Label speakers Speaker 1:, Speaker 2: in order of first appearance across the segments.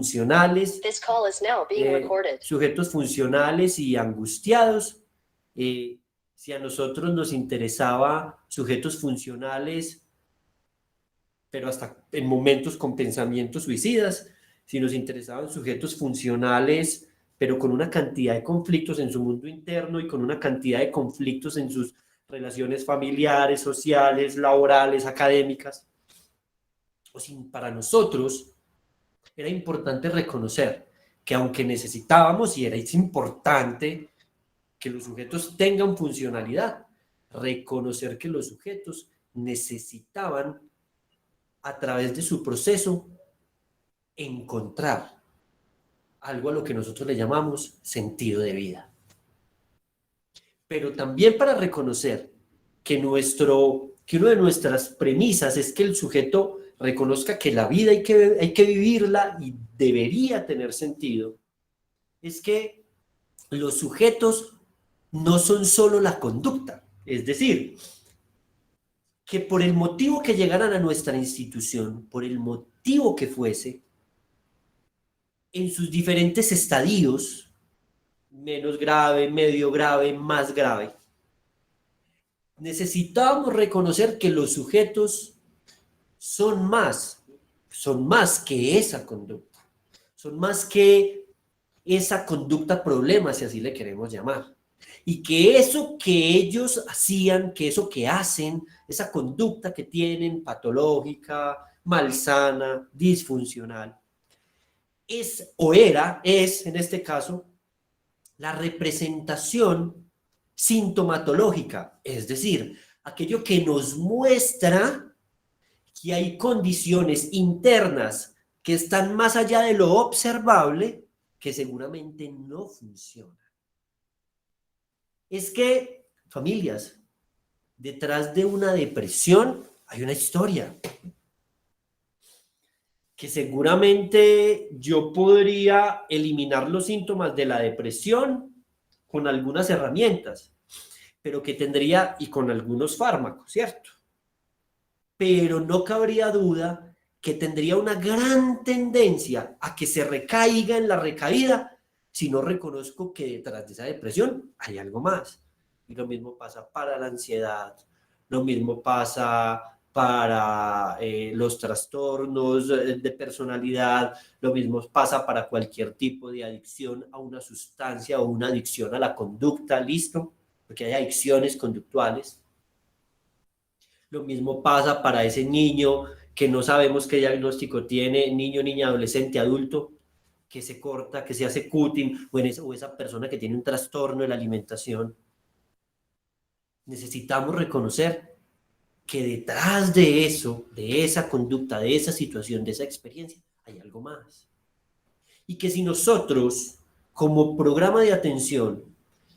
Speaker 1: funcionales,
Speaker 2: This call is now being recorded.
Speaker 1: sujetos funcionales y angustiados. Si a nosotros nos interesaba sujetos funcionales, pero hasta en momentos con pensamientos suicidas, si nos interesaban sujetos funcionales, pero con una cantidad de conflictos en su mundo interno y con una cantidad de conflictos en sus relaciones familiares, sociales, laborales, académicas, para nosotros era importante reconocer que aunque necesitábamos y era importante que los sujetos tengan funcionalidad, reconocer que los sujetos necesitaban a través de su proceso encontrar algo a lo que nosotros le llamamos sentido de vida. Pero también para reconocer que una de nuestras premisas es que el sujeto reconozca que la vida hay que vivirla y debería tener sentido, es que los sujetos no son solo la conducta, es decir, que por el motivo que llegaran a nuestra institución, por el motivo que fuese, en sus diferentes estadios, menos grave, medio grave, más grave, necesitábamos reconocer que los sujetos son más que esa conducta, son más que esa conducta problema, si así le queremos llamar. Y que eso que ellos hacían, que eso que hacen, esa conducta que tienen patológica, malsana, disfuncional, es en este caso, la representación sintomatológica, es decir, aquello que nos muestra que hay condiciones internas que están más allá de lo observable que seguramente no funcionan. Es que, familias, detrás de una depresión hay una historia que seguramente yo podría eliminar los síntomas de la depresión con algunas herramientas, pero que tendría, y con algunos fármacos, ¿cierto? Pero no cabría duda que tendría una gran tendencia a que se recaiga en la recaída si no reconozco que detrás de esa depresión hay algo más. Y lo mismo pasa para la ansiedad, lo mismo pasa para los trastornos de personalidad, lo mismo pasa para cualquier tipo de adicción a una sustancia o una adicción a la conducta, ¿listo? Porque hay adicciones conductuales. Lo mismo pasa para ese niño que no sabemos qué diagnóstico tiene, niño, niña, adolescente, adulto, que se corta, que se hace cutting, o esa persona que tiene un trastorno de la alimentación. Necesitamos reconocer que detrás de eso, de esa conducta, de esa situación, de esa experiencia, hay algo más. Y que si nosotros, como programa de atención,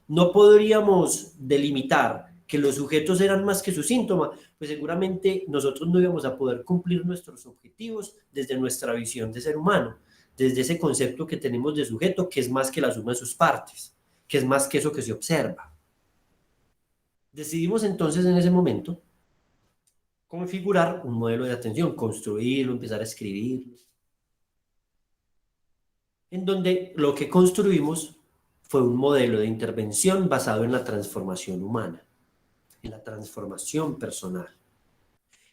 Speaker 1: no podríamos delimitar que los sujetos eran más que su síntoma, pues seguramente nosotros no íbamos a poder cumplir nuestros objetivos desde nuestra visión de ser humano, desde ese concepto que tenemos de sujeto, que es más que la suma de sus partes, que es más que eso que se observa. Decidimos entonces en ese momento configurar un modelo de atención, construirlo, empezar a escribirlo, en donde lo que construimos fue un modelo de intervención basado en la transformación humana, en la transformación personal,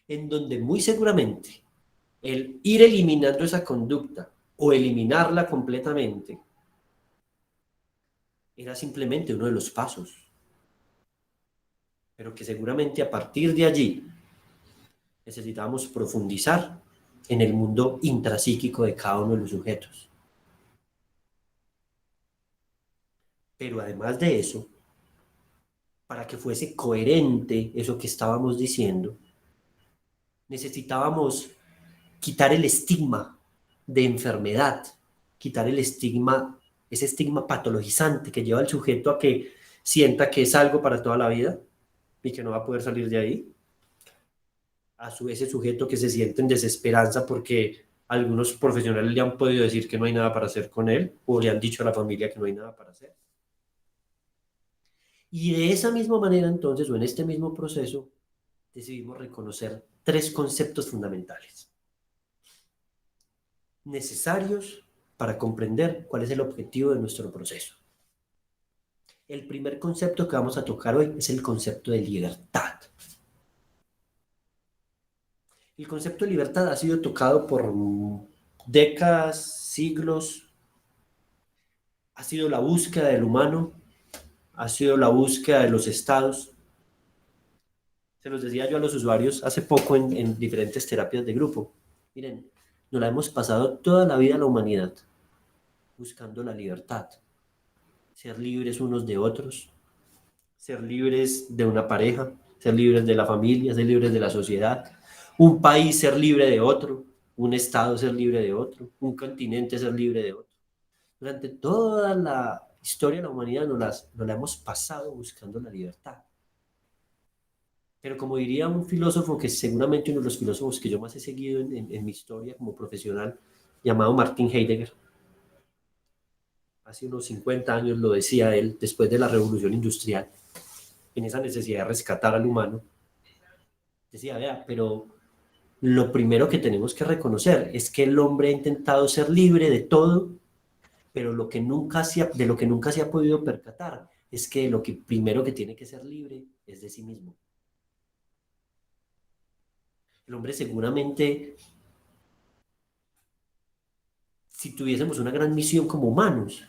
Speaker 1: en donde muy seguramente el ir eliminando esa conducta o eliminarla completamente era simplemente uno de los pasos, pero que seguramente a partir de allí necesitábamos profundizar en el mundo intrapsíquico de cada uno de los sujetos. Pero además de eso, para que fuese coherente eso que estábamos diciendo, necesitábamos quitar el estigma de enfermedad, quitar el estigma, ese estigma patologizante que lleva al sujeto a que sienta que es algo para toda la vida y que no va a poder salir de ahí. Ese sujeto que se siente en desesperanza porque algunos profesionales le han podido decir que no hay nada para hacer con él, o le han dicho a la familia que no hay nada para hacer. Y de esa misma manera, entonces, o en este mismo proceso, decidimos reconocer 3 conceptos fundamentales: necesarios, para comprender cuál es el objetivo de nuestro proceso. El primer concepto que vamos a tocar hoy es el concepto de libertad. El concepto de libertad ha sido tocado por décadas, siglos. Ha sido la búsqueda del humano, ha sido la búsqueda de los estados. Se los decía yo a los usuarios hace poco en diferentes terapias de grupo. Miren, nos la hemos pasado toda la vida la humanidad buscando la libertad. Ser libres unos de otros, ser libres de una pareja, ser libres de la familia, ser libres de la sociedad, un país ser libre de otro, un estado ser libre de otro, un continente ser libre de otro. Durante toda la historia de la humanidad nos la hemos pasado buscando la libertad. Pero como diría un filósofo que es seguramente uno de los filósofos que yo más he seguido en mi historia como profesional, llamado Martin Heidegger, hace unos 50 años lo decía él, después de la revolución industrial, en esa necesidad de rescatar al humano, decía, vea, pero lo primero que tenemos que reconocer es que el hombre ha intentado ser libre de todo, pero de lo que nunca se ha podido percatar es que lo que primero que tiene que ser libre es de sí mismo. El hombre seguramente, si tuviésemos una gran misión como humanos,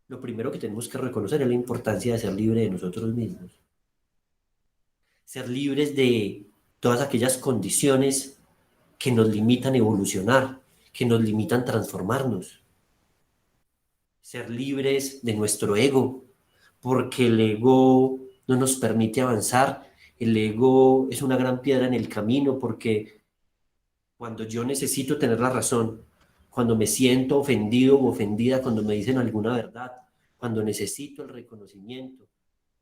Speaker 1: lo primero que tenemos que reconocer es la importancia de ser libre de nosotros mismos. Ser libres de todas aquellas condiciones que nos limitan evolucionar, que nos limitan transformarnos. Ser libres de nuestro ego, porque el ego no nos permite avanzar. El ego es una gran piedra en el camino, porque cuando yo necesito tener la razón, cuando me siento ofendido o ofendida, cuando me dicen alguna verdad, cuando necesito el reconocimiento,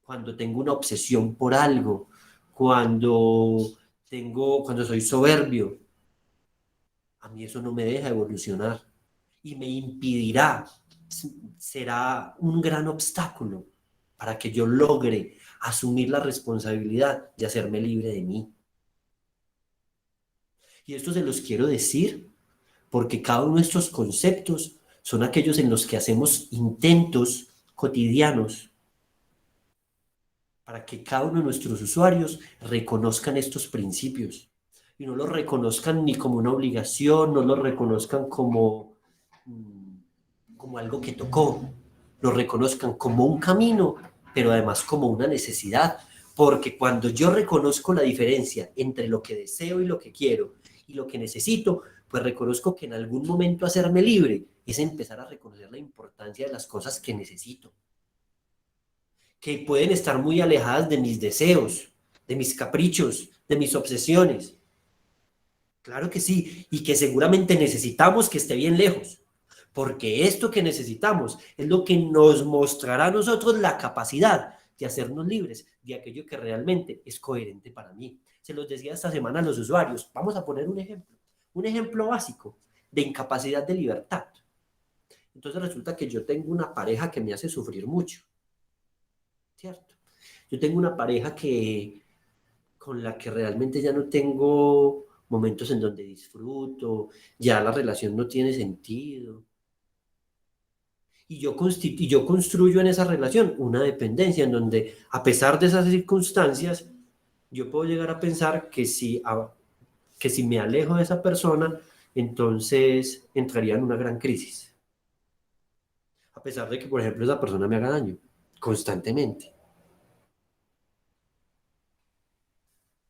Speaker 1: cuando tengo una obsesión por algo, cuando soy soberbio, a mí eso no me deja evolucionar y me impedirá, será un gran obstáculo para que yo logre asumir la responsabilidad de hacerme libre de mí. Y esto se los quiero decir porque cada uno de estos conceptos son aquellos en los que hacemos intentos cotidianos para que cada uno de nuestros usuarios reconozcan estos principios y no los reconozcan ni como una obligación, no los reconozcan como algo que tocó, lo reconozcan como un camino, pero además como una necesidad, porque cuando yo reconozco la diferencia entre lo que deseo y lo que quiero y lo que necesito, pues reconozco que en algún momento hacerme libre es empezar a reconocer la importancia de las cosas que necesito, que pueden estar muy alejadas de mis deseos, de mis caprichos, de mis obsesiones. Claro que sí, y que seguramente necesitamos que esté bien lejos, porque esto que necesitamos es lo que nos mostrará a nosotros la capacidad de hacernos libres de aquello que realmente es coherente para mí. Se los decía esta semana a los usuarios. Vamos a poner un ejemplo básico de incapacidad de libertad. Entonces resulta que yo tengo una pareja que me hace sufrir mucho, ¿cierto? Yo tengo una pareja con la que realmente ya no tengo momentos en donde disfruto, ya la relación no tiene sentido. Y yo construyo en esa relación una dependencia en donde, a pesar de esas circunstancias, yo puedo llegar a pensar que si me alejo de esa persona, entonces entraría en una gran crisis. A pesar de que, por ejemplo, esa persona me haga daño constantemente.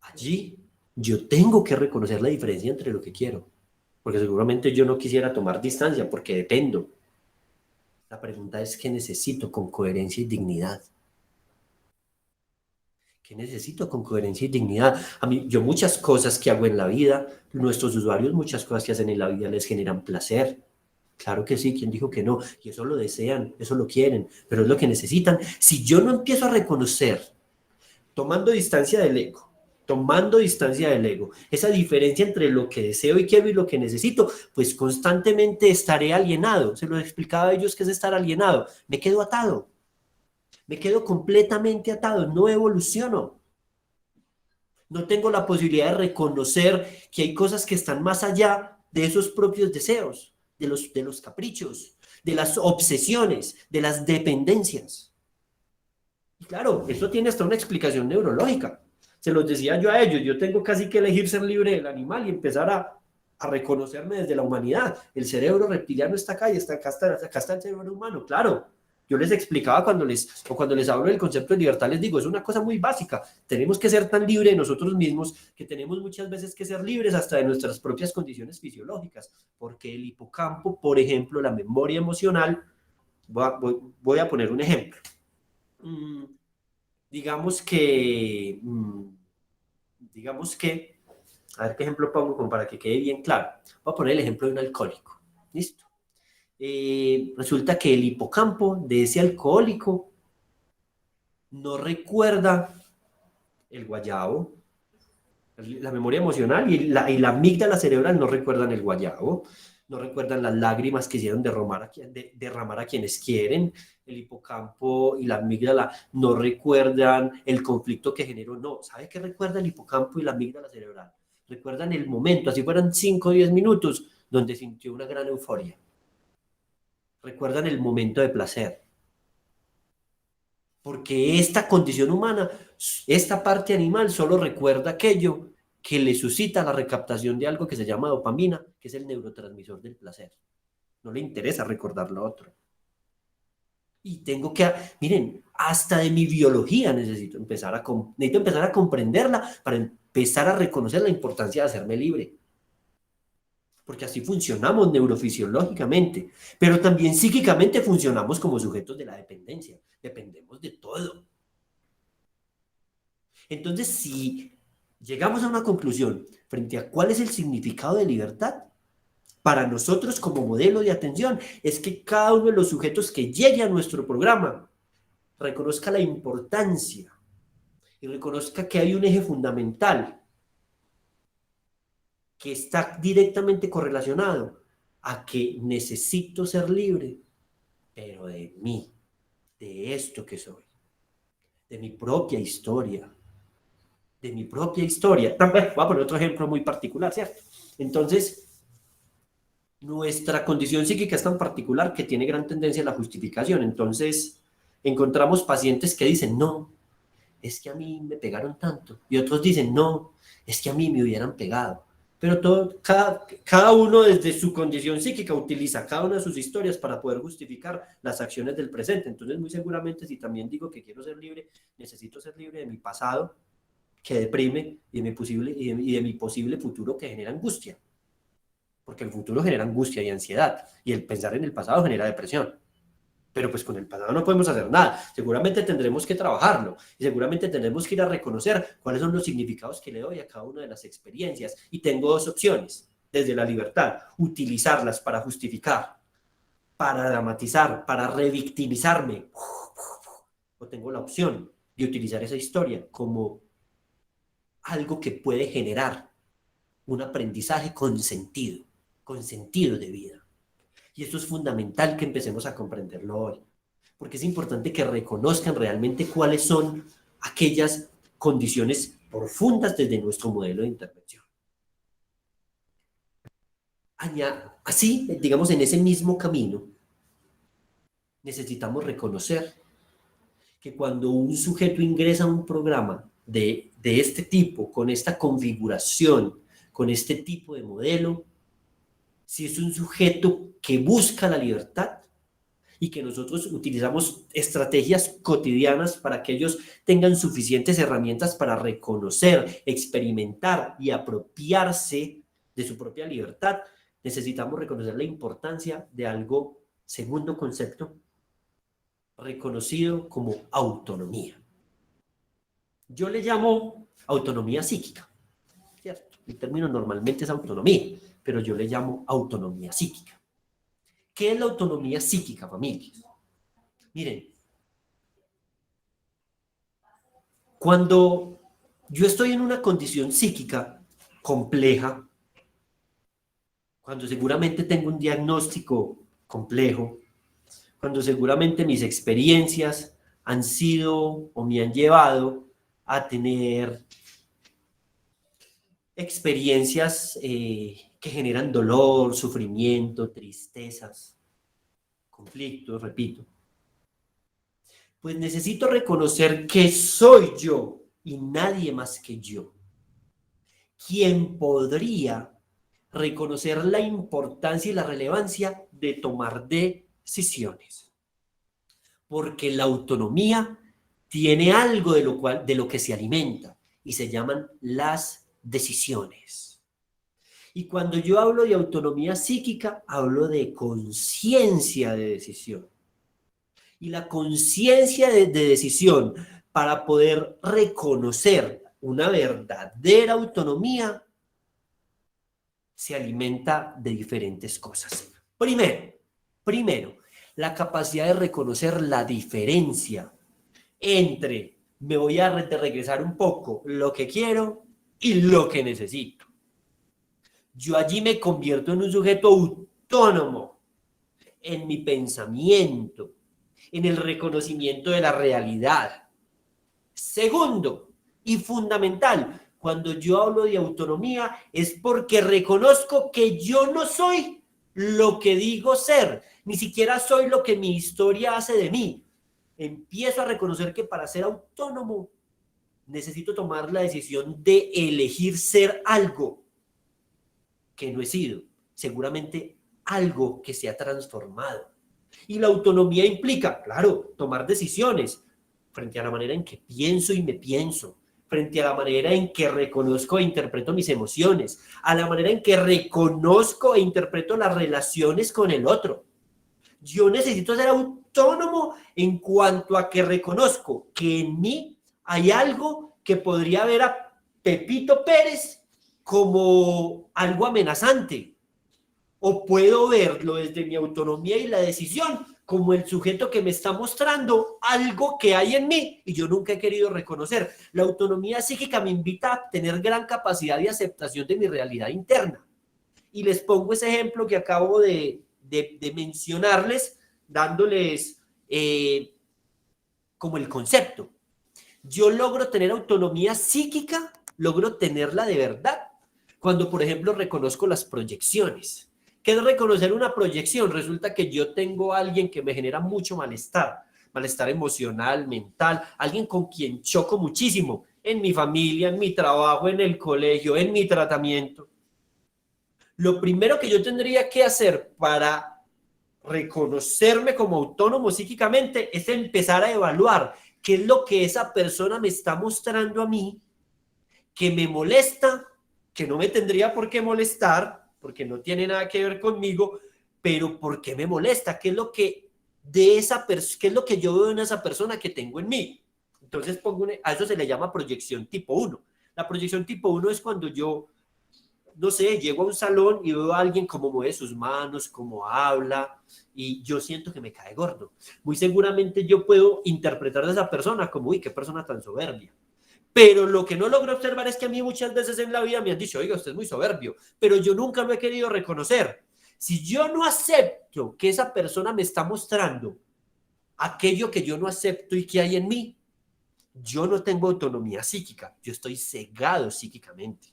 Speaker 1: Allí yo tengo que reconocer la diferencia entre lo que quiero, porque seguramente yo no quisiera tomar distancia porque dependo. La pregunta es, ¿qué necesito con coherencia y dignidad? ¿Qué necesito con coherencia y dignidad? Yo muchas cosas que hago en la vida, nuestros usuarios muchas cosas que hacen en la vida les generan placer. Claro que sí, ¿quién dijo que no? Y eso lo desean, eso lo quieren, pero es lo que necesitan. Si yo no empiezo a reconocer, tomando distancia del ego, esa diferencia entre lo que deseo y quiero y lo que necesito, pues constantemente estaré alienado. Se lo explicaba a ellos que es estar alienado. Me quedo atado. Me quedo completamente atado, no evoluciono. No tengo la posibilidad de reconocer que hay cosas que están más allá de esos propios deseos. de los caprichos, de las obsesiones, de las dependencias. Y claro, eso tiene hasta una explicación neurológica. Se los decía yo a ellos, yo tengo casi que elegir ser libre del animal y empezar a reconocerme desde la humanidad. El cerebro reptiliano está acá y acá está el cerebro humano, claro. Yo les explicaba cuando les hablo del concepto de libertad, les digo, es una cosa muy básica. Tenemos que ser tan libres de nosotros mismos que tenemos muchas veces que ser libres hasta de nuestras propias condiciones fisiológicas, porque el hipocampo, por ejemplo, la memoria emocional, voy a poner un ejemplo. Digamos que, a ver qué ejemplo pongo como para que quede bien claro. Voy a poner el ejemplo de un alcohólico. ¿Listo? Resulta que el hipocampo de ese alcohólico no recuerda el guayabo, la memoria emocional y la amígdala cerebral no recuerdan el guayabo, no recuerdan las lágrimas que hicieron derramar a quienes quieren. El hipocampo y la amígdala no recuerdan el conflicto que generó. No, ¿sabe qué recuerda el hipocampo y la amígdala cerebral? Recuerdan el momento, así fueran 5 o 10 minutos, donde sintió una gran euforia. Recuerdan el momento de placer. Porque esta condición humana, esta parte animal, solo recuerda aquello que le suscita la recaptación de algo que se llama dopamina, que es el neurotransmisor del placer. No le interesa recordar lo otro. Y miren, hasta de mi biología necesito empezar a comprenderla para empezar a reconocer la importancia de hacerme libre. Porque así funcionamos neurofisiológicamente, pero también psíquicamente funcionamos como sujetos de la dependencia. Dependemos de todo. Entonces, si llegamos a una conclusión frente a cuál es el significado de libertad, para nosotros como modelo de atención es que cada uno de los sujetos que llegue a nuestro programa reconozca la importancia y reconozca que hay un eje fundamental que está directamente correlacionado a que necesito ser libre, pero de mí, de esto que soy, de mi propia historia, También voy a poner otro ejemplo muy particular, ¿cierto? Entonces, nuestra condición psíquica es tan particular que tiene gran tendencia a la justificación. Entonces, encontramos pacientes que dicen, no, es que a mí me pegaron tanto. Y otros dicen, no, es que a mí me hubieran pegado. Pero cada uno desde su condición psíquica utiliza cada una de sus historias para poder justificar las acciones del presente. Entonces, muy seguramente, si también digo que quiero ser libre, necesito ser libre de mi pasado, que deprime, y de mi posible futuro, que genera angustia. Porque el futuro genera angustia y ansiedad, y el pensar en el pasado genera depresión. Pero pues con el pasado no podemos hacer nada. Seguramente tendremos que trabajarlo, y seguramente tendremos que ir a reconocer cuáles son los significados que le doy a cada una de las experiencias. Y tengo dos opciones, desde la libertad: utilizarlas para justificar, para dramatizar, para revictimizarme. O tengo la opción de utilizar esa historia como algo que puede generar un aprendizaje con sentido de vida. Y esto es fundamental que empecemos a comprenderlo hoy, porque es importante que reconozcan realmente cuáles son aquellas condiciones profundas desde nuestro modelo de intervención. Así, digamos, en ese mismo camino, necesitamos reconocer que cuando un sujeto ingresa a un programa de este tipo, con esta configuración, con este tipo de modelo, si es un sujeto que busca la libertad y que nosotros utilizamos estrategias cotidianas para que ellos tengan suficientes herramientas para reconocer, experimentar y apropiarse de su propia libertad, necesitamos reconocer la importancia de algo, segundo concepto, reconocido como autonomía. Yo le llamo autonomía psíquica, ¿cierto? El término normalmente es autonomía, pero yo le llamo autonomía psíquica. ¿Qué es la autonomía psíquica, familia? Miren, cuando yo estoy en una condición psíquica compleja, cuando seguramente tengo un diagnóstico complejo, cuando seguramente mis experiencias han sido o me han llevado a tener experiencias que que generan dolor, sufrimiento, tristezas, conflictos, repito. Pues necesito reconocer que soy yo y nadie más que yo quien podría reconocer la importancia y la relevancia de tomar decisiones. Porque la autonomía tiene algo de lo que se alimenta y se llaman las decisiones. Y cuando yo hablo de autonomía psíquica, hablo de conciencia de decisión. Y la conciencia de decisión, para poder reconocer una verdadera autonomía, se alimenta de diferentes cosas. Primero, la capacidad de reconocer la diferencia entre, me voy a regresar un poco, lo que quiero y lo que necesito. Yo allí me convierto en un sujeto autónomo en mi pensamiento, en el reconocimiento de la realidad. Segundo, y fundamental, cuando yo hablo de autonomía es porque reconozco que yo no soy lo que digo ser, ni siquiera soy lo que mi historia hace de mí. Empiezo a reconocer que para ser autónomo necesito tomar la decisión de elegir ser algo que no he sido, seguramente algo que se ha transformado. Y la autonomía implica, claro, tomar decisiones frente a la manera en que pienso y me pienso, frente a la manera en que reconozco e interpreto mis emociones, a la manera en que reconozco e interpreto las relaciones con el otro. Yo necesito ser autónomo en cuanto a que reconozco que en mí hay algo que podría ver a Pepito Pérez como algo amenazante, o puedo verlo desde mi autonomía y la decisión como el sujeto que me está mostrando algo que hay en mí y yo nunca he querido reconocer. La autonomía psíquica me invita a tener gran capacidad de aceptación de mi realidad interna. Y les pongo ese ejemplo que acabo de mencionarles, dándoles como el concepto. Yo logro tener autonomía psíquica, logro tenerla de verdad, cuando, por ejemplo, reconozco las proyecciones. ¿Qué es reconocer una proyección? Resulta que yo tengo a alguien que me genera mucho malestar emocional, mental, alguien con quien choco muchísimo, en mi familia, en mi trabajo, en el colegio, en mi tratamiento. Lo primero que yo tendría que hacer para reconocerme como autónomo psíquicamente es empezar a evaluar qué es lo que esa persona me está mostrando a mí, que me molesta, que no me tendría por qué molestar, porque no tiene nada que ver conmigo, pero ¿por qué me molesta? ¿Qué es lo que qué es lo que yo veo en esa persona que tengo en mí? Entonces a eso se le llama proyección tipo 1. La proyección tipo 1 es cuando yo, no sé, llego a un salón y veo a alguien cómo mueve sus manos, cómo habla, y yo siento que me cae gordo. Muy seguramente yo puedo interpretar a esa persona como, uy, qué persona tan soberbia. Pero lo que no logro observar es que a mí muchas veces en la vida me han dicho, oiga, usted es muy soberbio, pero yo nunca lo he querido reconocer. Si yo no acepto que esa persona me está mostrando aquello que yo no acepto y que hay en mí, yo no tengo autonomía psíquica, yo estoy cegado psíquicamente,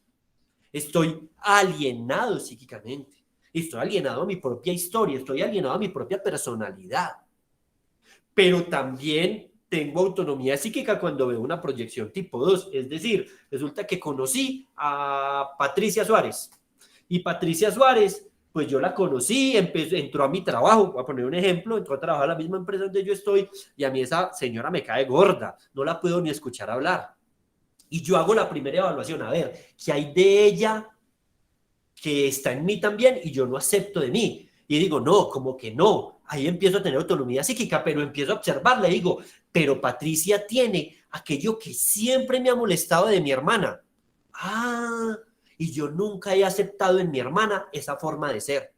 Speaker 1: estoy alienado psíquicamente, estoy alienado a mi propia historia, estoy alienado a mi propia personalidad. Pero también tengo autonomía psíquica cuando veo una proyección tipo 2, es decir, resulta que conocí a Patricia Suárez y Patricia Suárez, pues yo la conocí, entró a mi trabajo, voy a poner un ejemplo, entró a trabajar a la misma empresa donde yo estoy y a mí esa señora me cae gorda, no la puedo ni escuchar hablar. Y yo hago la primera evaluación, a ver, ¿qué hay de ella que está en mí también y yo no acepto de mí? Y digo, no, como que no. Ahí empiezo a tener autonomía psíquica, pero empiezo a observarla y digo, pero Patricia tiene aquello que siempre me ha molestado de mi hermana. Ah, y yo nunca he aceptado en mi hermana esa forma de ser.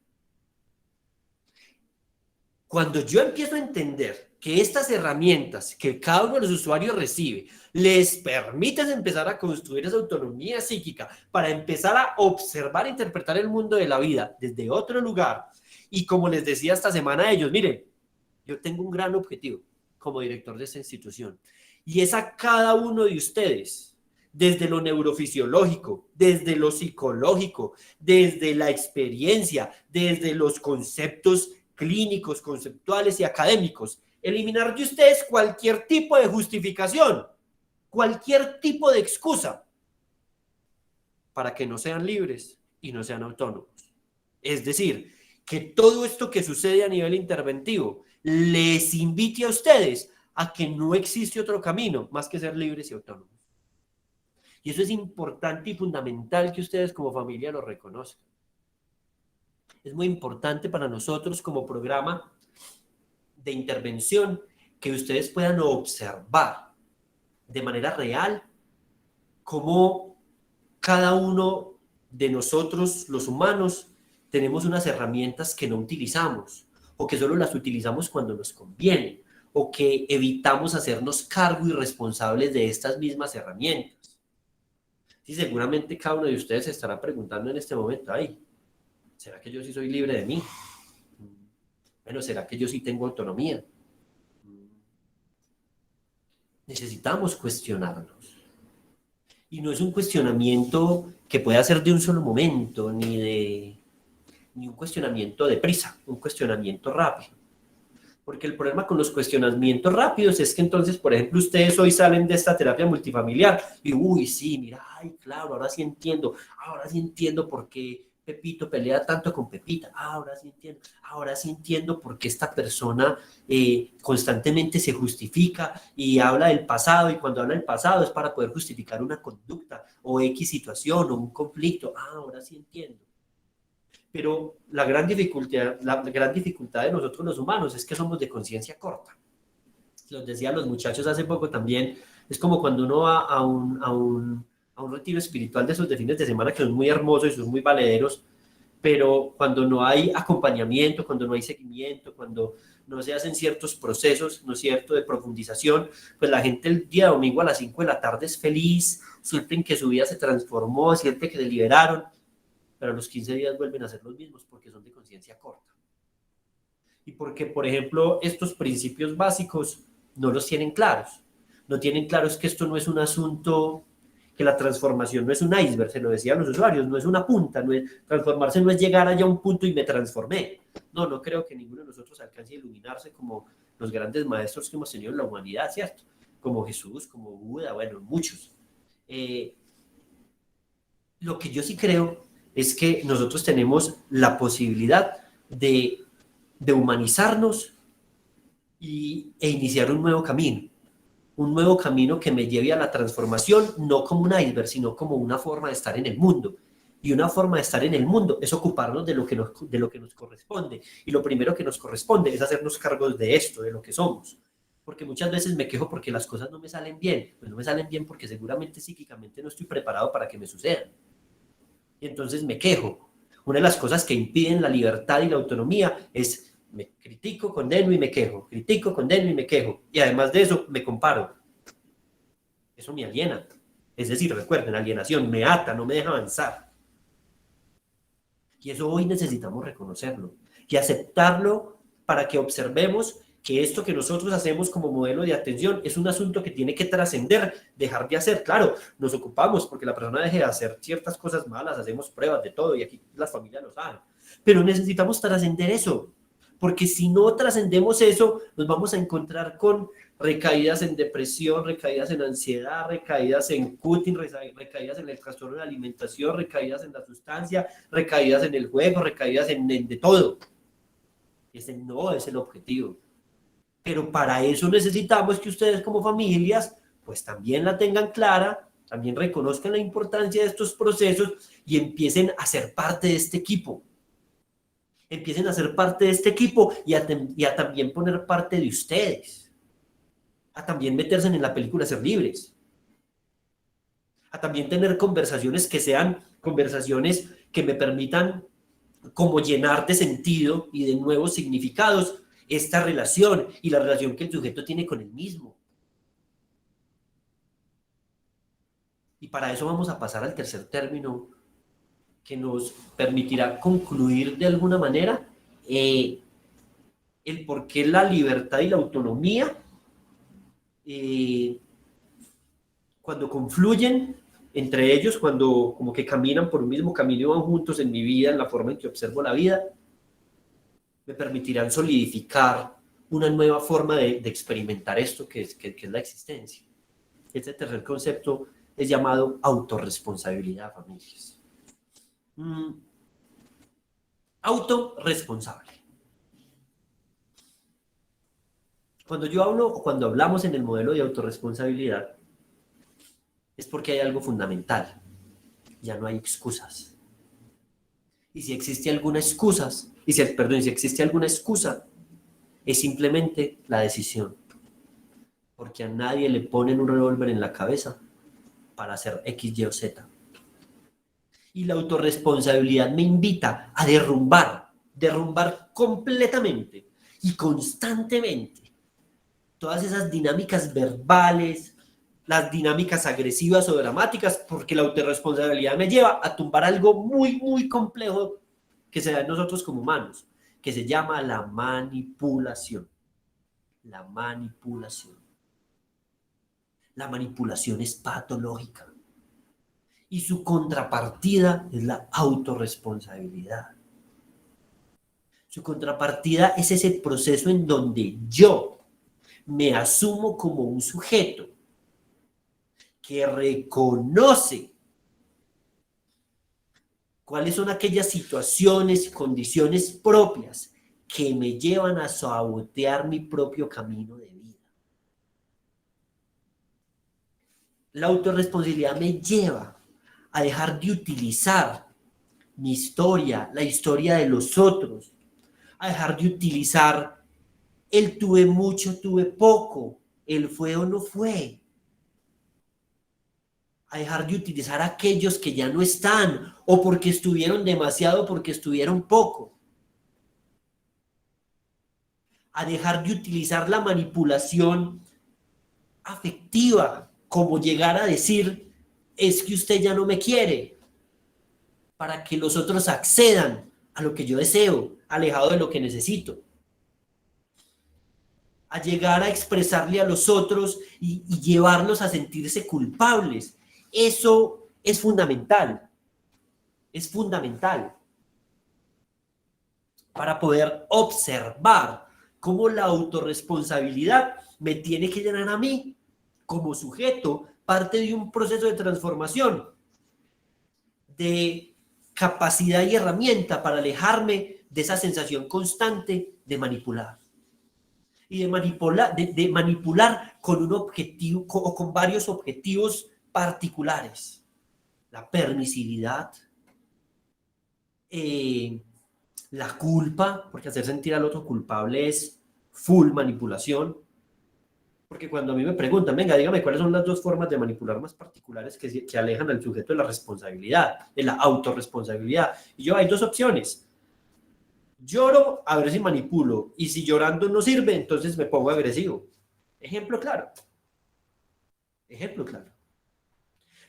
Speaker 1: Cuando yo empiezo a entender que estas herramientas que cada uno de los usuarios recibe les permiten empezar a construir esa autonomía psíquica para empezar a observar e interpretar el mundo de la vida desde otro lugar, y como les decía esta semana a ellos, miren, yo tengo un gran objetivo como director de esta institución y es a cada uno de ustedes desde lo neurofisiológico, desde lo psicológico, desde la experiencia, desde los conceptos clínicos, conceptuales y académicos. Eliminar de ustedes cualquier tipo de justificación, cualquier tipo de excusa para que no sean libres y no sean autónomos. Es decir, que todo esto que sucede a nivel interventivo les invite a ustedes a que no existe otro camino más que ser libres y autónomos. Y eso es importante y fundamental que ustedes como familia lo reconozcan. Es muy importante para nosotros como programa de intervención que ustedes puedan observar de manera real cómo cada uno de nosotros, los humanos, tenemos unas herramientas que no utilizamos o que solo las utilizamos cuando nos conviene o que evitamos hacernos cargo y responsables de estas mismas herramientas. Sí, seguramente cada uno de ustedes se estará preguntando en este momento, ay, ¿será que yo sí soy libre de mí? Bueno, ¿será que yo sí tengo autonomía? Necesitamos cuestionarnos. Y no es un cuestionamiento que pueda ser de un solo momento, ni un cuestionamiento de prisa, un cuestionamiento rápido. Porque el problema con los cuestionamientos rápidos es que entonces, por ejemplo, ustedes hoy salen de esta terapia multifamiliar y, uy, sí, mira, ay, claro, ahora sí entiendo por qué Pepito pelea tanto con Pepita, ahora sí entiendo por qué esta persona constantemente se justifica y habla del pasado, y cuando habla del pasado es para poder justificar una conducta o X situación o un conflicto, ahora sí entiendo. Pero la gran dificultad de nosotros los humanos es que somos de conciencia corta. Los decía los muchachos hace poco también, es como cuando uno va a un retiro espiritual de esos de fines de semana que son muy hermosos y son muy valederos, pero cuando no hay acompañamiento, cuando no hay seguimiento, cuando no se hacen ciertos procesos, ¿no es cierto?, de profundización, pues la gente el día domingo a las 5 de la tarde es feliz, sienten que su vida se transformó, sienten que se liberaron, pero a los 15 días vuelven a ser los mismos porque son de conciencia corta. Y porque, por ejemplo, estos principios básicos no los tienen claros. No tienen claros que esto no es un asunto, que la transformación no es un iceberg, se lo decían los usuarios, no es una punta, transformarse no es llegar allá a un punto y me transformé. No creo que ninguno de nosotros alcance a iluminarse como los grandes maestros que hemos tenido en la humanidad, ¿cierto? Como Jesús, como Buda, bueno, muchos. Lo que yo sí creo es que nosotros tenemos la posibilidad de humanizarnos e iniciar un nuevo camino que me lleve a la transformación, no como un iceberg, sino como una forma de estar en el mundo. Y una forma de estar en el mundo es ocuparnos de lo que nos corresponde. Y lo primero que nos corresponde es hacernos cargos de esto, de lo que somos. Porque muchas veces me quejo porque las cosas no me salen bien. Pues no me salen bien porque seguramente psíquicamente no estoy preparado para que me sucedan. Y entonces me quejo. Una de las cosas que impiden la libertad y la autonomía es me critico, condeno y me quejo. Critico, condeno y me quejo. Y además de eso, me comparo. Eso me aliena. Es decir, recuerden, alienación me ata, no me deja avanzar. Y eso hoy necesitamos reconocerlo y aceptarlo para que observemos que esto que nosotros hacemos como modelo de atención es un asunto que tiene que trascender, dejar de hacer. Claro, nos ocupamos porque la persona deje de hacer ciertas cosas malas, hacemos pruebas de todo y aquí las familias lo saben. Pero necesitamos trascender eso, porque si no trascendemos eso, nos vamos a encontrar con recaídas en depresión, recaídas en ansiedad, recaídas en cutting, recaídas en el trastorno de la alimentación, recaídas en la sustancia, recaídas en el juego, recaídas en de todo. Ese no es el objetivo. Pero para eso necesitamos que ustedes como familias pues también la tengan clara, también reconozcan la importancia de estos procesos y empiecen a ser parte de este equipo. Empiecen a ser parte de este equipo y a también poner parte de ustedes. A también meterse en la película Ser Libres. A también tener conversaciones que sean conversaciones que me permitan como llenar de sentido y de nuevos significados esta relación y la relación que el sujeto tiene con él mismo. Y para eso vamos a pasar al tercer término que nos permitirá concluir de alguna manera el por qué la libertad y la autonomía cuando confluyen entre ellos cuando como que caminan por un mismo camino y van juntos en mi vida, en la forma en que observo la vida, me permitirán solidificar una nueva forma de experimentar esto que es la existencia. Este tercer concepto es llamado autorresponsabilidad, familias. Autorresponsable. Cuando yo hablo o cuando hablamos en el modelo de autorresponsabilidad, es porque hay algo fundamental. Ya no hay excusas. Y si existe alguna excusa, si existe alguna excusa, es simplemente la decisión. Porque a nadie le ponen un revólver en la cabeza para hacer X, Y o Z. Y la autorresponsabilidad me invita a derrumbar completamente y constantemente todas esas dinámicas verbales, las dinámicas agresivas o dramáticas, porque la autorresponsabilidad me lleva a tumbar algo muy, muy complejo que se da en nosotros como humanos, que se llama la manipulación. La manipulación. La manipulación es patológica. Y su contrapartida es la autorresponsabilidad. Su contrapartida es ese proceso en donde yo me asumo como un sujeto que reconoce cuáles son aquellas situaciones y condiciones propias que me llevan a sabotear mi propio camino de vida. La autorresponsabilidad me lleva a dejar de utilizar mi historia, la historia de los otros, a dejar de utilizar el tuve mucho, tuve poco, el fue o no fue, a dejar de utilizar aquellos que ya no están, o porque estuvieron demasiado, o porque estuvieron poco, a dejar de utilizar la manipulación afectiva, como llegar a decir, es que usted ya no me quiere, para que los otros accedan a lo que yo deseo, alejado de lo que necesito. A llegar a expresarle a los otros y llevarlos a sentirse culpables. Eso es fundamental. Es fundamental para poder observar cómo la autorresponsabilidad me tiene que llenar a mí como sujeto, parte de un proceso de transformación, de capacidad y herramienta para alejarme de esa sensación constante de manipular. Y de manipular con un objetivo o con varios objetivos particulares. La permisividad, la culpa, porque hacer sentir al otro culpable es full manipulación. Porque cuando a mí me preguntan, venga, dígame cuáles son las dos formas de manipular más particulares que alejan al sujeto de la responsabilidad, de la autorresponsabilidad. Y yo, hay dos opciones. Lloro a ver si manipulo, y si llorando no sirve, entonces me pongo agresivo. Ejemplo claro. Ejemplo claro.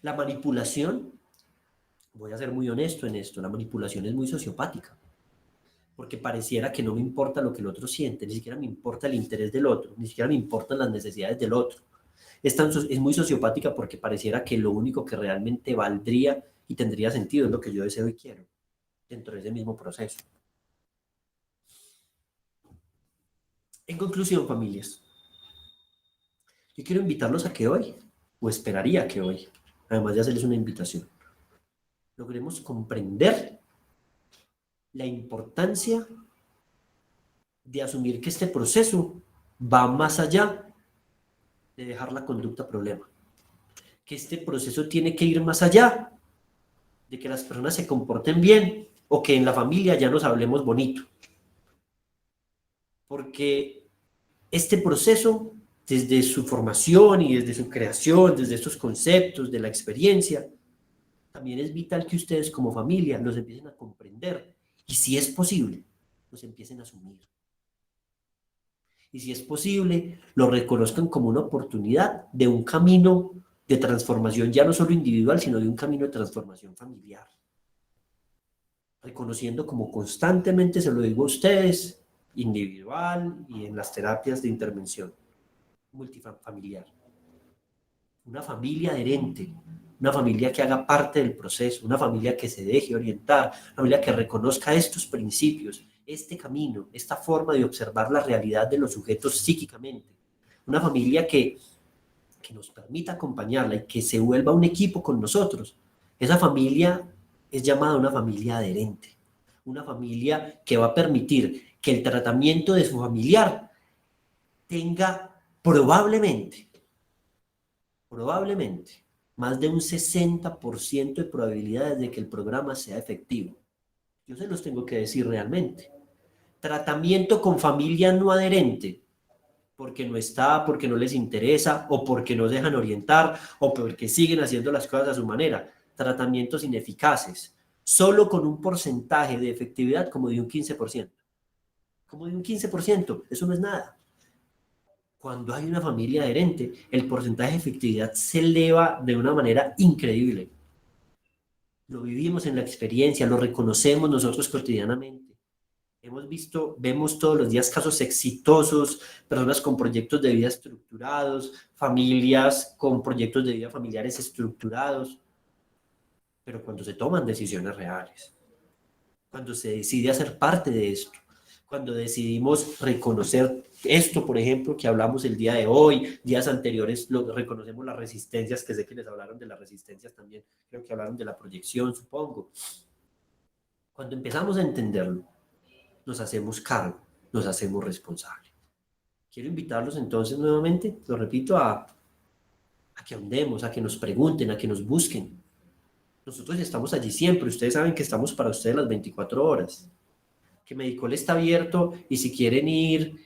Speaker 1: La manipulación, voy a ser muy honesto en esto, la manipulación es muy sociopática. Porque pareciera que no me importa lo que el otro siente, ni siquiera me importa el interés del otro, ni siquiera me importan las necesidades del otro. Es muy sociopática porque pareciera que lo único que realmente valdría y tendría sentido es lo que yo deseo y quiero, dentro de ese mismo proceso. En conclusión, familias, yo quiero invitarlos a que hoy, o esperaría que hoy, además de hacerles una invitación, logremos comprender la importancia de asumir que este proceso va más allá de dejar la conducta problema. Que este proceso tiene que ir más allá de que las personas se comporten bien o que en la familia ya nos hablemos bonito. Porque este proceso, desde su formación y desde su creación, desde estos conceptos, de la experiencia, también es vital que ustedes como familia los empiecen a comprender y si es posible, los empiecen a asumir. Y si es posible, lo reconozcan como una oportunidad de un camino de transformación, ya no solo individual, sino de un camino de transformación familiar. Reconociendo como constantemente, se lo digo a ustedes, individual y en las terapias de intervención multifamiliar. una familia adherente, una familia que haga parte del proceso, una familia que se deje orientar, una familia que reconozca estos principios, este camino, esta forma de observar la realidad de los sujetos psíquicamente, una familia que nos permita acompañarla y que se vuelva un equipo con nosotros. Esa familia es llamada una familia adherente, una familia que va a permitir que el tratamiento de su familiar tenga probablemente, más de un 60% de probabilidades de que el programa sea efectivo. Yo se los tengo que decir realmente. Tratamiento con familia no adherente, porque no está, porque no les interesa, o porque no dejan orientar, o porque siguen haciendo las cosas a su manera. Tratamientos ineficaces, solo con un porcentaje de efectividad como de un 15%. Como de un 15%, eso no es nada. Cuando hay una familia adherente, el porcentaje de efectividad se eleva de una manera increíble. Lo vivimos en la experiencia, lo reconocemos nosotros cotidianamente. Hemos visto, vemos todos los días casos exitosos, personas con proyectos de vida estructurados, familias con proyectos de vida familiares estructurados, pero cuando se toman decisiones reales, cuando se decide hacer parte de esto, cuando decidimos reconocer esto, por ejemplo, que hablamos el día de hoy, días anteriores reconocemos las resistencias, que sé que les hablaron de las resistencias también, creo que hablaron de la proyección, supongo. Cuando empezamos a entenderlo, nos hacemos cargo, nos hacemos responsables. Quiero invitarlos entonces nuevamente, lo repito, a que ahondemos, a que nos pregunten, a que nos busquen. Nosotros estamos allí siempre, ustedes saben que estamos para ustedes las 24 horas. Que Medicol está abierto y si quieren ir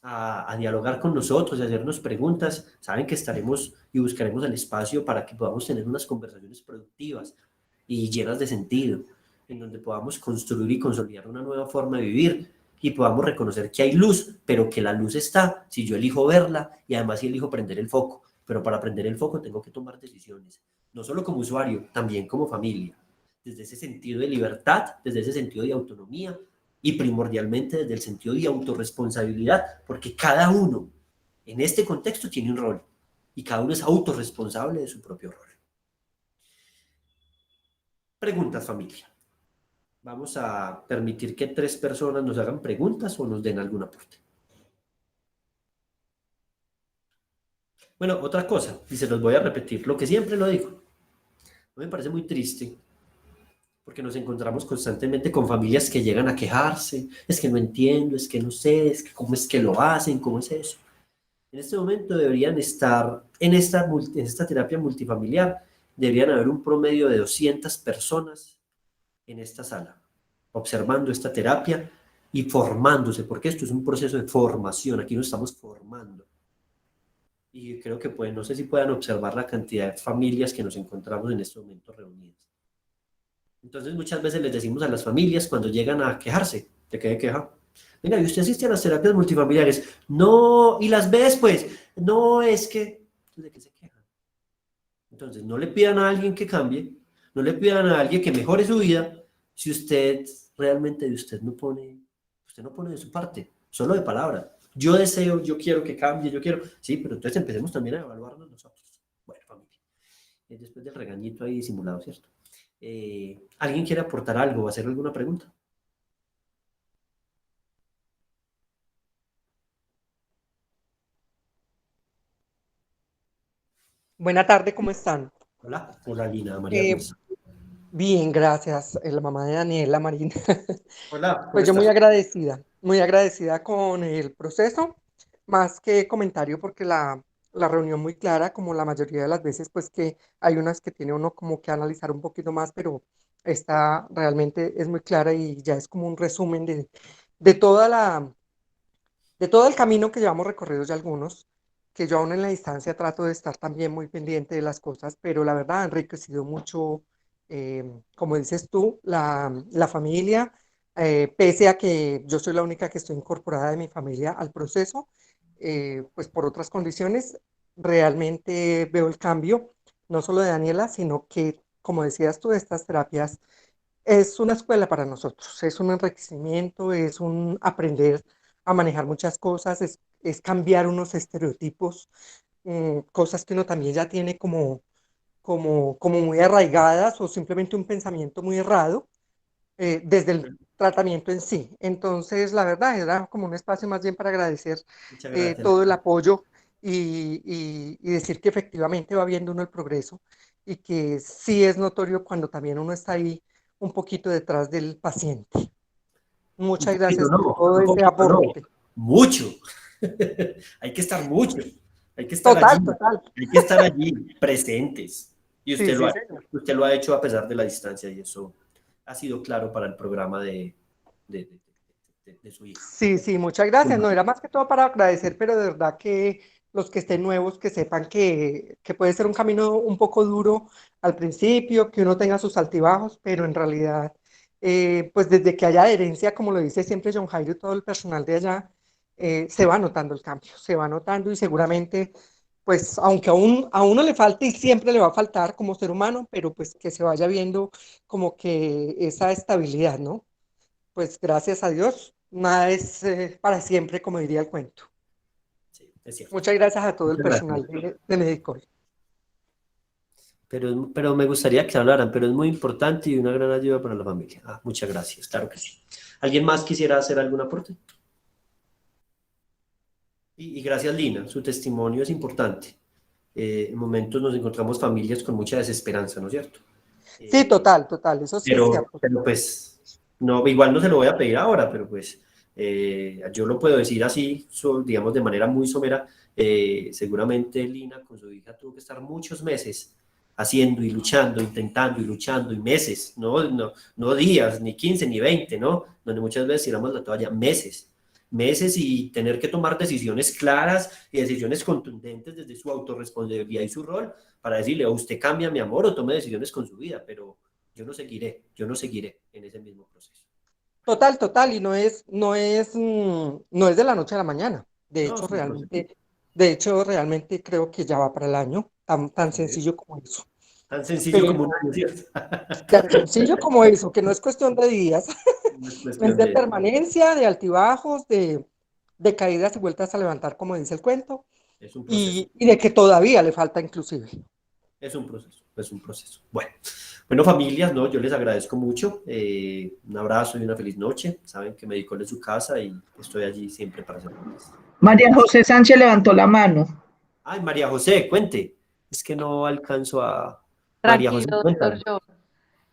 Speaker 1: a dialogar con nosotros y hacernos preguntas, saben que estaremos y buscaremos el espacio para que podamos tener unas conversaciones productivas y llenas de sentido, en donde podamos construir y consolidar una nueva forma de vivir y podamos reconocer que hay luz, pero que la luz está si yo elijo verla y además si elijo prender el foco. Pero para prender el foco tengo que tomar decisiones, no solo como usuario, también como familia, desde ese sentido de libertad, desde ese sentido de autonomía y primordialmente desde el sentido de autorresponsabilidad, porque cada uno en este contexto tiene un rol y cada uno es autorresponsable de su propio rol. Preguntas, familia. Vamos a permitir que 3 personas nos hagan preguntas o nos den algún aporte. Bueno, otra cosa, y se los voy a repetir, lo que siempre lo digo, me parece muy triste, porque nos encontramos constantemente con familias que llegan a quejarse, es que no entiendo, es que no sé, es que cómo es que lo hacen, cómo es eso. En este momento deberían estar, en esta terapia multifamiliar, deberían haber un promedio de 200 personas en esta sala, observando esta terapia y formándose, porque esto es un proceso de formación, aquí nos estamos formando. Y creo que no sé si puedan observar la cantidad de familias que nos encontramos en este momento reunidas. Entonces muchas veces les decimos a las familias cuando llegan a quejarse, ¿de qué queja? Venga, ¿y usted asiste a las terapias multifamiliares? No, ¿y las ves pues? No, es que, ¿de qué se quejan? Entonces no le pidan a alguien que cambie, no le pidan a alguien que mejore su vida, si usted realmente de usted no pone de su parte, solo de palabra. Yo deseo, yo quiero que cambie, yo quiero, sí, pero entonces empecemos también a evaluarnos nosotros. Bueno, familia, después del regañito ahí disimulado, ¿cierto? ¿Alguien quiere aportar algo o hacer alguna pregunta?
Speaker 3: Buena tarde, ¿cómo están?
Speaker 1: Hola, hola Lina, María, ¿cómo
Speaker 3: Eh,
Speaker 1: estás?
Speaker 3: bien, gracias. La mamá de Daniela Marín.
Speaker 1: Hola, ¿cómo
Speaker 3: Pues yo
Speaker 1: estás?
Speaker 3: muy agradecida con el proceso, más que comentario, porque la reunión muy clara, como la mayoría de las veces, pues que hay unas que tiene uno como que analizar un poquito más, pero esta realmente es muy clara y ya es como un resumen de toda de todo el camino que llevamos recorridos ya algunos, que yo aún en la distancia trato de estar también muy pendiente de las cosas, pero la verdad ha enriquecido mucho, como dices tú, la familia, pese a que yo soy la única que estoy incorporada de mi familia al proceso, pues por otras condiciones, realmente veo el cambio, no solo de Daniela, sino que, como decías tú, estas terapias es una escuela para nosotros, es un enriquecimiento, es un aprender a manejar muchas cosas, es cambiar unos estereotipos, cosas que uno también ya tiene como muy arraigadas o simplemente un pensamiento muy errado desde el tratamiento en sí. Entonces, la verdad, era como un espacio más bien para agradecer
Speaker 1: Muchas gracias.
Speaker 3: todo el apoyo y decir que efectivamente va viendo uno el progreso y que sí es notorio cuando también uno está ahí un poquito detrás del paciente.
Speaker 1: Un
Speaker 3: Muchas
Speaker 1: poquito
Speaker 3: gracias por
Speaker 1: no,
Speaker 3: todo
Speaker 1: un
Speaker 3: ese
Speaker 1: poquito no,
Speaker 3: aporte.
Speaker 1: mucho. Hay que estar mucho, hay que estar allí,
Speaker 3: Total, total.
Speaker 1: hay que estar allí, presentes. Y
Speaker 3: Sí, sí,
Speaker 1: usted lo ha hecho a pesar de la distancia y eso ha sido claro para el programa de, de su hija.
Speaker 3: sí, sí, muchas gracias. No era más que todo para agradecer, pero de verdad que los que estén nuevos, que sepan que puede ser un camino un poco duro al principio, que uno tenga sus altibajos, pero en realidad, pues desde que haya adherencia, como lo dice siempre John Jairo y todo el personal de allá, se va notando el cambio, se va notando y seguramente, pues aunque a uno le falte y siempre le va a faltar como ser humano, pero pues que se vaya viendo como que esa estabilidad, ¿no? Pues gracias a Dios, nada es para siempre, como diría el cuento.
Speaker 1: Sí, es cierto.
Speaker 3: Muchas gracias a todo el
Speaker 1: Muchas gracias.
Speaker 3: personal de Medicol.
Speaker 1: Pero me gustaría que hablaran, pero es muy importante y una gran ayuda para la familia. Ah, muchas gracias, claro que sí. ¿Alguien más quisiera hacer algún aporte? Y gracias, Lina, su testimonio es importante. En momentos nos encontramos familias con mucha desesperanza, ¿no es cierto?
Speaker 3: Sí,
Speaker 1: Eh,
Speaker 3: total, total, eso sí es cierto.
Speaker 1: pero pues, no, igual no se lo voy a pedir ahora, pero pues yo lo puedo decir así, digamos de manera muy somera. Seguramente Lina con su hija tuvo que estar muchos meses haciendo y luchando, intentando y luchando, y meses, no días, ni 15 ni 20, ¿no? Donde muchas veces tiramos la toalla, meses y tener que tomar decisiones claras y decisiones contundentes desde su autorresponsabilidad y su rol para decirle, o usted cambia mi amor o tome decisiones con su vida, pero yo no seguiré en ese mismo proceso.
Speaker 3: Total, total, y no es de la noche a la mañana.
Speaker 1: No, es un proceso.
Speaker 3: De hecho, realmente creo que ya va para el año, tan sencillo como eso.
Speaker 1: Tan sencillo como un
Speaker 3: Pero
Speaker 1: año, ¿cierto?
Speaker 3: tan sencillo como eso, que no es cuestión de días,
Speaker 1: No es
Speaker 3: es
Speaker 1: cuestión
Speaker 3: de
Speaker 1: de...
Speaker 3: permanencia, de altibajos, de caídas y vueltas a levantar, como dice el cuento,
Speaker 1: Es un proceso.
Speaker 3: y de que todavía le falta inclusive.
Speaker 1: Es un proceso, es un proceso. Bueno, familias, ¿no? Yo les agradezco mucho. Un abrazo y una feliz noche. Saben que me dedico en su casa y estoy allí siempre para servirles.
Speaker 4: María José Sánchez levantó la mano.
Speaker 1: Ay, María José, cuente. Es que no alcanzo a... María José,
Speaker 5: Tranquilo, doctor
Speaker 1: cuéntame.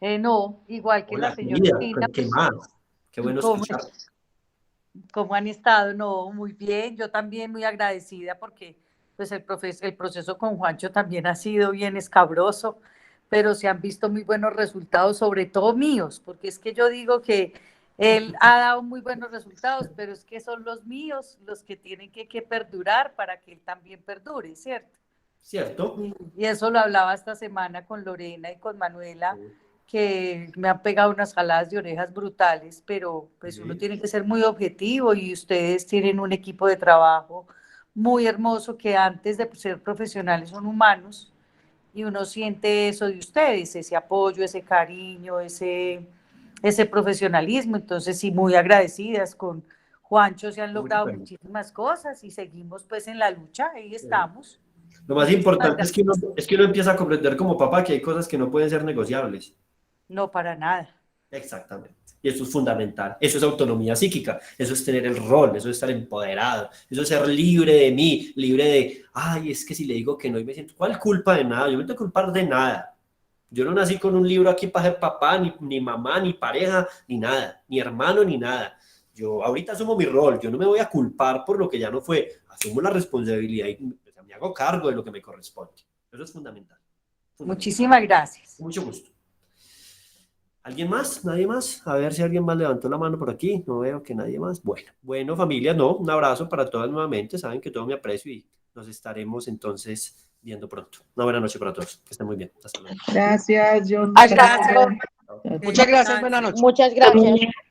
Speaker 5: John. No, igual que la
Speaker 1: Hola,
Speaker 5: señora
Speaker 1: querida.
Speaker 5: Lina,
Speaker 1: ¿Qué
Speaker 5: pues,
Speaker 1: más? Qué bueno
Speaker 5: ¿cómo,
Speaker 1: escuchar.
Speaker 5: cómo han estado? No, muy bien. Yo también muy agradecida porque pues el proceso con Juancho también ha sido bien escabroso, pero se han visto muy buenos resultados, sobre todo míos, porque es que yo digo que él ha dado muy buenos resultados, pero es que son los míos los que tienen que perdurar para que él también perdure, ¿cierto?
Speaker 1: ¿Cierto?
Speaker 5: Y eso lo hablaba esta semana con Lorena y con Manuela, que me han pegado unas jaladas de orejas brutales, pero pues uno
Speaker 1: Sí.
Speaker 5: tiene que ser muy objetivo y ustedes tienen un equipo de trabajo muy hermoso que antes de ser profesionales son humanos y uno siente eso de ustedes, ese apoyo, ese cariño, ese profesionalismo. Entonces sí, muy agradecidas con Juancho, se han logrado
Speaker 1: Bueno,
Speaker 5: muchísimas cosas y seguimos pues en la lucha, ahí
Speaker 1: sí.
Speaker 5: estamos.
Speaker 1: Lo más
Speaker 5: Muchísimas
Speaker 1: importante
Speaker 5: gracias.
Speaker 1: es que uno empieza a comprender como papá que hay cosas que no pueden ser negociables.
Speaker 5: No, para nada.
Speaker 1: Exactamente. Y eso es fundamental. Eso es autonomía psíquica. Eso es tener el rol. Eso es estar empoderado. Eso es ser libre de mí. Libre de, ay, es que si le digo que no y me siento, ¿cuál culpa de nada? Yo no me tengo que culpar de nada. Yo no nací con un libro aquí para ser papá, ni mamá, ni pareja, ni nada. Ni hermano, ni nada. Yo ahorita asumo mi rol. Yo no me voy a culpar por lo que ya no fue. Asumo la responsabilidad y me hago cargo de lo que me corresponde. Eso es fundamental.
Speaker 5: Muchísimas gracias.
Speaker 1: Mucho gusto. ¿Alguien más? ¿Nadie más? A ver si alguien más levantó la mano por aquí. No veo que nadie más. Bueno, familia, no, un abrazo para todas nuevamente. Saben que todo mi aprecio y nos estaremos entonces viendo pronto. Una buena noche para todos. Que estén muy bien. Hasta luego.
Speaker 4: Gracias, John.
Speaker 5: Gracias.
Speaker 3: Muchas gracias, buenas noches.
Speaker 2: Muchas gracias.